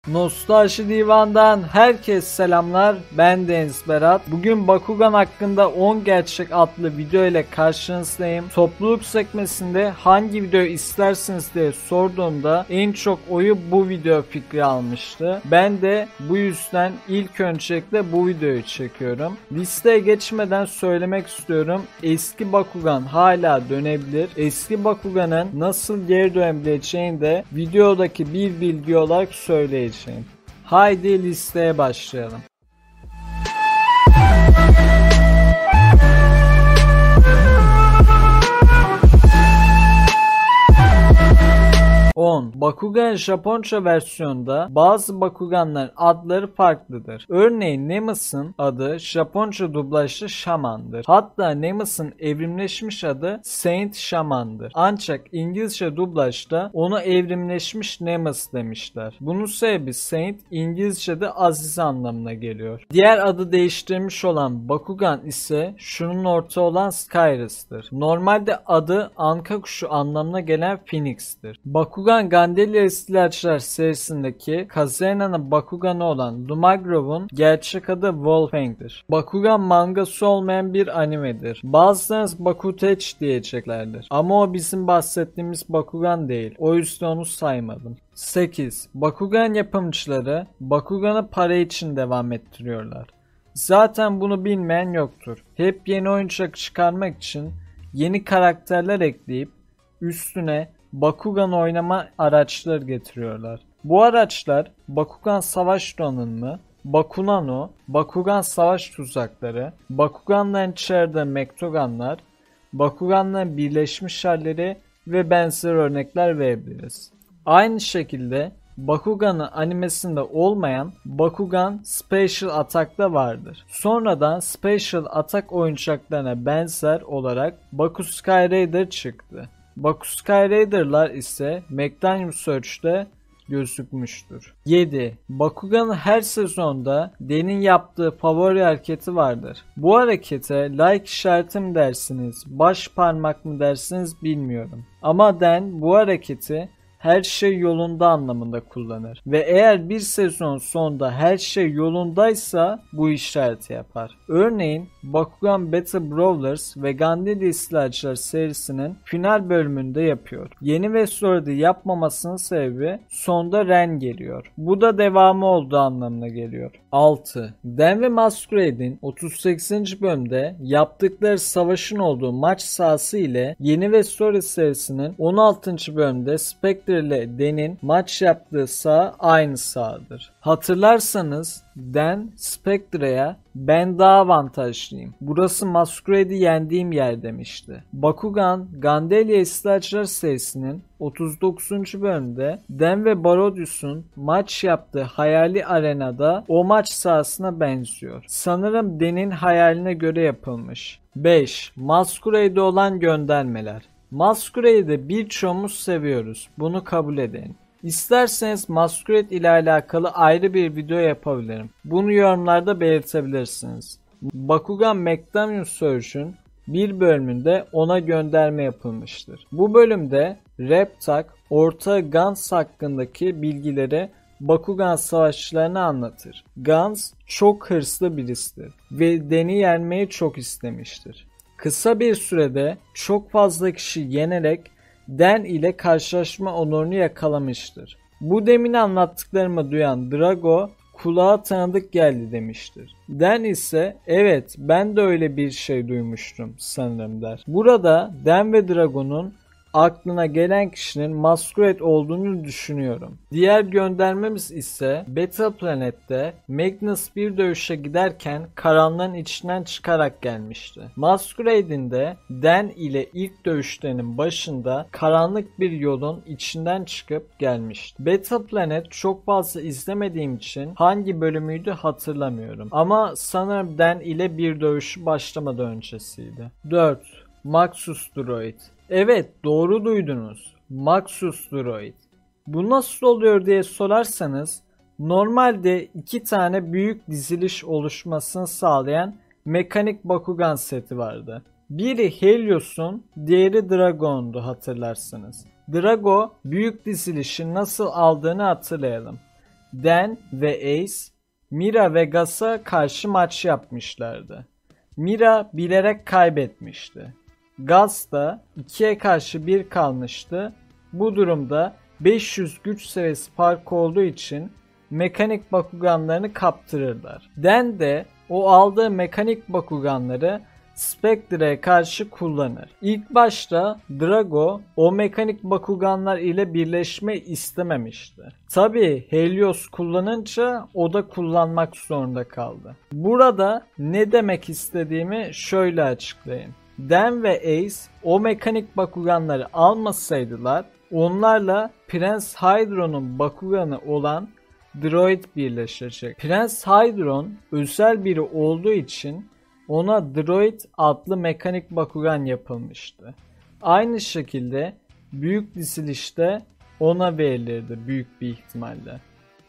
Nostalji Divan'dan herkese selamlar. Ben Deniz Berat. Bugün Bakugan hakkında 10 gerçek adlı video ile karşınızdayım. Topluluk sekmesinde hangi videoyu istersiniz diye sorduğumda en çok oyu bu video fikri almıştı. Ben de bu yüzden ilk öncelikle bu videoyu çekiyorum. Listeye geçmeden söylemek istiyorum. Eski Bakugan hala dönebilir. Eski Bakugan'ın nasıl geri dönebileceğini de videodaki bir bilgi olarak söyleyeceğim. Haydi listeye başlayalım. 10. Bakugan Japonca versiyonda bazı Bakuganların adları farklıdır. Örneğin Nemus'un adı Japonca dublajda Shaman'dır. Hatta Nemus'un evrimleşmiş adı Saint Shaman'dır. Ancak İngilizce dublajda onu evrimleşmiş Nemus demişler. Bunun sebebi Saint İngilizce'de aziz anlamına geliyor. Diğer adı değiştirmiş olan Bakugan ise şunun ortağı olan Skyrus'tır. Normalde adı Anka kuşu anlamına gelen Phoenix'tir. Bakugan Gandelia İstilacılar serisindeki Kazena'nın Bakugan'ı olan Lumagrov'un gerçek adı Wolfang'dir. Bakugan mangası olmayan bir animedir. Bazılarınız Bakuteç diyeceklerdir. Ama o bizim bahsettiğimiz Bakugan değil. O yüzden onu saymadım. 8. Bakugan yapımcıları Bakugan'ı para için devam ettiriyorlar. Zaten bunu bilmeyen yoktur. Hep yeni oyuncak çıkarmak için yeni karakterler ekleyip üstüne Bakugan oynama araçları getiriyorlar. Bu araçlar Bakugan Savaş Donanımı, Bakunano, Bakugan Savaş Tuzakları, Bakuganların içeride Mektoganlar, Bakuganların birleşmiş halleri ve benzer örnekler verebiliriz. Aynı şekilde Bakugan'ın animesinde olmayan Bakugan Special Attack'ta vardır. Sonradan Special Attack oyuncaklarına benzer olarak Bakusky Raider çıktı. Bakusky Raider'lar ise Magnum Search'te gözükmüştür. 7. Bakugan'ın her sezonda Den'in yaptığı favori hareketi vardır. Bu harekete like işareti mi dersiniz, baş parmak mı dersiniz bilmiyorum. Ama Den bu hareketi her şey yolunda anlamında kullanır. Ve eğer bir sezon sonunda her şey yolundaysa bu işareti yapar. Örneğin Bakugan Battle Brawlers ve Gandelia İstilacılar serisinin final bölümünde yapıyor. Yeni ve story'de yapmamasının sebebi sonda Ren geliyor. Bu da devamı olduğu anlamına geliyor. 6. Den ve Masquerade'in 38. bölümde yaptıkları savaşın olduğu maç sahası ile Yeni ve Story serisinin 16. bölümde Spectre ile Den'in maç yaptığı saha aynı sahadır. Hatırlarsanız Den Spectre'ya ben daha avantajlıyım, burası Masquerade'i yendiğim yer demişti. Bakugan Gandelia İstilacılar serisinin 39. bölümde Den ve Barodius'un maç yaptığı hayali arenada o maç sahasına benziyor. Sanırım Den'in hayaline göre yapılmış. 5. Masquerade'e olan göndermeler. Masquerade'i birçoğumuz seviyoruz. Bunu kabul edin. İsterseniz Masquerade ile alakalı ayrı bir video yapabilirim. Bunu yorumlarda belirtebilirsiniz. Bakugan Magnum Surge'ün bir bölümünde ona gönderme yapılmıştır. Bu bölümde Reptak, ortağı Gans hakkındaki bilgileri Bakugan savaşçılarına anlatır. Gans çok hırslı birisidir ve Den'i yenmeyi çok istemiştir. Kısa bir sürede çok fazla kişi yenerek Den ile karşılaşma onurunu yakalamıştır. Bu demin anlattıklarımı duyan Drago kulağa tanıdık geldi demiştir. Den ise evet ben de öyle bir şey duymuştum sanırım der. Burada Den ve Drago'nun aklına gelen kişinin Masquerade olduğunu düşünüyorum. Diğer göndermemiz ise Battle Planet'te Magnus bir dövüşe giderken karanlığın içinden çıkarak gelmişti. Masquerade'in de Den ile ilk dövüşlerinin başında karanlık bir yolun içinden çıkıp gelmişti. Battle Planet çok fazla izlemediğim için hangi bölümüydü hatırlamıyorum. Ama sanırım Den ile bir dövüşü başlamadan öncesiydi. 4. Maxus Droid. Evet, doğru duydunuz. Maxus Droid. Bu nasıl oluyor diye sorarsanız normalde iki tane büyük diziliş oluşmasını sağlayan mekanik Bakugan seti vardı. Biri Helios'un, diğeri Drago'ndu hatırlarsınız. Drago büyük dizilişi nasıl aldığını hatırlayalım. Den ve Ace, Mira ve Gus'a karşı maç yapmışlardı. Mira bilerek kaybetmişti. Gus da 2'ye karşı 1 kalmıştı. Bu durumda 500 güç seviyesi farkı olduğu için mekanik Bakuganlarını kaptırırlar. Den de o aldığı mekanik Bakuganları Spectre'ye karşı kullanır. İlk başta Drago o mekanik Bakuganlar ile birleşme istememişti. Tabi Helios kullanınca o da kullanmak zorunda kaldı. Burada ne demek istediğimi şöyle açıklayayım. Den ve Ace o mekanik Bakuganları almasaydılar onlarla Prens Hydron'un Bakuganı olan Droid birleşecek. Prens Hydron özel biri olduğu için ona Droid adlı mekanik Bakugan yapılmıştı. Aynı şekilde büyük dizilişte ona verilirdi büyük bir ihtimalle.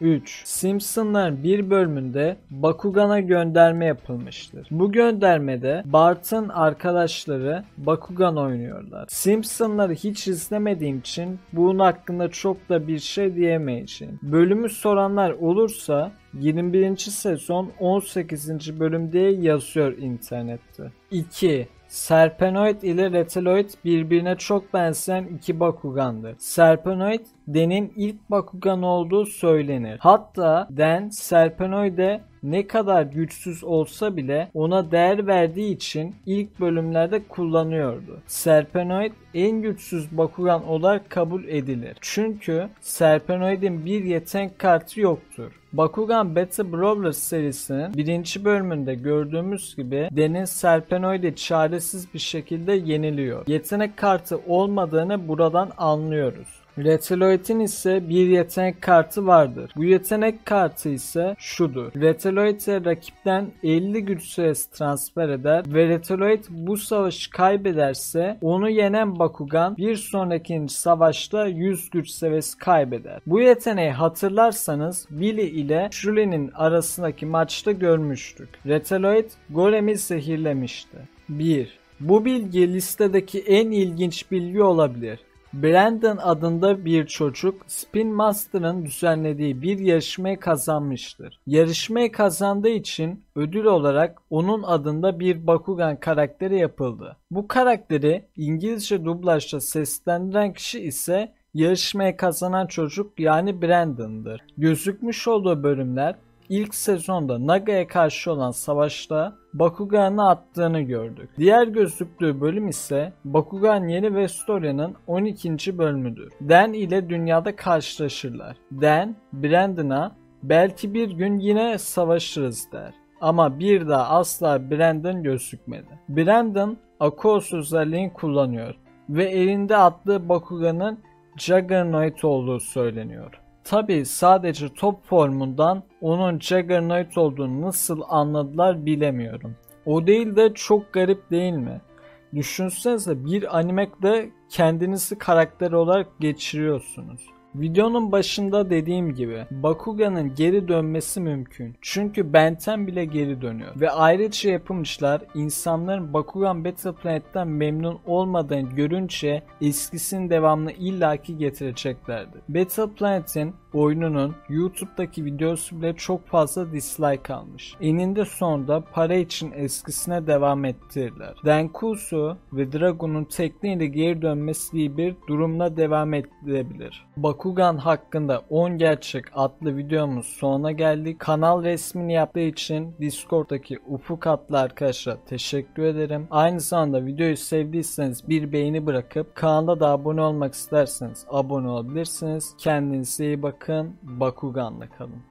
3. Simpsonların bir bölümünde Bakugan'a gönderme yapılmıştır. Bu göndermede Bart'ın arkadaşları Bakugan oynuyorlar. Simpsonları hiç izlemediğim için bunun hakkında çok da bir şey diyemeyeceğim. Bölümü soranlar olursa 21. sezon 18. bölüm diye yazıyor internette. 2. Serpenoid ile Retaloid birbirine çok benzeyen iki Bakugandır. Serpenoid, Den'in ilk Bakugan olduğu söylenir. Hatta Den, Serpenoid'e ne kadar güçsüz olsa bile ona değer verdiği için ilk bölümlerde kullanıyordu. Serpenoid en güçsüz Bakugan olarak kabul edilir. Çünkü Serpenoid'in bir yetenek kartı yoktur. Bakugan Battle Brawlers serisinin 1. bölümünde gördüğümüz gibi Den'in Serpenoid'i çaresiz bir şekilde yeniliyor. Yetenek kartı olmadığını buradan anlıyoruz. Retaloid'in ise bir yetenek kartı vardır. Bu yetenek kartı ise şudur. Retaloid'e rakipten 50 güç sayısı transfer eder ve Retaloid bu savaşı kaybederse onu yenen Bakugan bir sonraki savaşta 100 güç seviyesi kaybeder. Bu yeteneği hatırlarsanız Billy ile Julie'nin arasındaki maçta görmüştük. Retaloid Golem'i zehirlemişti. 1. Bu bilgi listedeki en ilginç bilgi olabilir. Brandon adında bir çocuk Spin Master'ın düzenlediği bir yarışmayı kazanmıştır. Yarışmayı kazandığı için ödül olarak onun adında bir Bakugan karakteri yapıldı. Bu karakteri İngilizce dublajda seslendiren kişi ise yarışmayı kazanan çocuk yani Brandon'dır. Gözükmüş olduğu bölümler İlk sezonda Naga'ya karşı olan savaşta Bakugan'ı attığını gördük. Diğer gözüktüğü bölüm ise Bakugan Yeni Vestoria'nın 12. bölümüdür. Den ile dünyada karşılaşırlar. Den, Brandon'a belki bir gün yine savaşırız der. Ama bir daha asla Brandon gözükmedi. Brandon Akos özelliğini kullanıyor ve elinde attığı Bakugan'ın Juggernaut olduğu söyleniyor. Tabi sadece top formundan onun Juggernaut olduğunu nasıl anladılar bilemiyorum. O değil de çok garip değil mi? Düşünsenize bir animede kendinizi karakter olarak geçiriyorsunuz. Videonun başında dediğim gibi Bakugan'ın geri dönmesi mümkün. Çünkü Ben 10 bile geri dönüyor. Ve ayrıca yapımcılar insanların Bakugan Battle Planet'ten memnun olmadığını görünce eskisinin devamını illaki getireceklerdi. Battle Planet'in oyununun YouTube'daki videosu bile çok fazla dislike almış. Eninde sonunda para için eskisine devam ettirirler. Denkusu ve Dragon'un tekniğiyle geri dönmesi gibi bir durumla devam edilebilir. Bakugan hakkında 10 gerçek adlı videomuz sonuna geldik. Kanal resmini yaptığı için Discord'daki Ufuk adlı arkadaşa teşekkür ederim. Aynı zamanda videoyu sevdiyseniz bir beğeni bırakıp kanala da abone olmak isterseniz abone olabilirsiniz. Kendinize iyi bakın. Bakugan'la kalın.